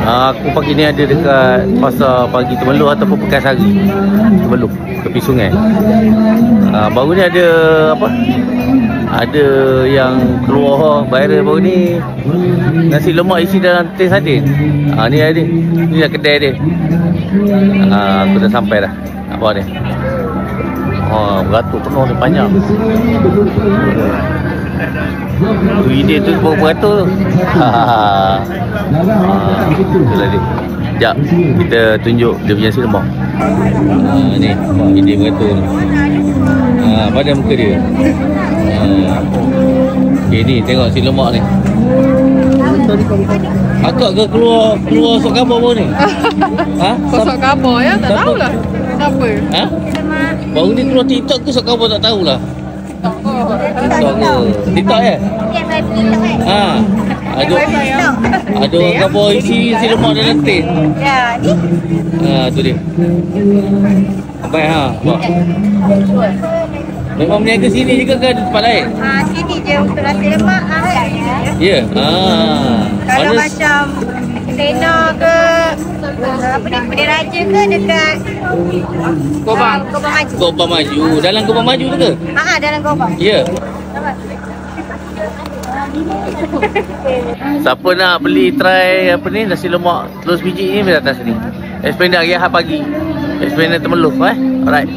Aku pagi ni ada dekat pasar pagi Temeloh ataupun Pekasari. Temeloh, tepi sungai. Baru ni ada apa? Ada yang keluar viral baru ni, nasi lemak isi dalam teh sardin. Ni ada. Ni dah kedai dia. Aku dah sampai dah. Apa ni? Beratur penuh ni, panjang. Tu ide tu beratur tu. Itulah dia. Sekejap kita tunjuk dia punya nasi lemak. Ni ide beratur ni. Pada muka dia. Okay, ni tengok nasi lemak ni. Akak ke keluar sok khabar baru ni? Sok khabar ya? Tak tahulah. Siapa? Baru ni keluar TikTok ke sok khabar tak tahulah. TikTok ya? Ada orang khabar isi lemak dalam teh. Ya, ni. Tu dia. Baik buat. Memang berniaga sini juga ke ada tempat lain? Sini je untuk nasi lemak ya? Kalau macam Sena ke Putih Raja ke dekat Gobang Maju. Gobang Maju. Dalam Gobang Maju tu ke? Dalam Gobang. Ya. Siapa nak beli try apa ni nasi lemak telur biji ni boleh datang sini. Esplanade Rehat pagi. Esplanade Temeloh. Alright.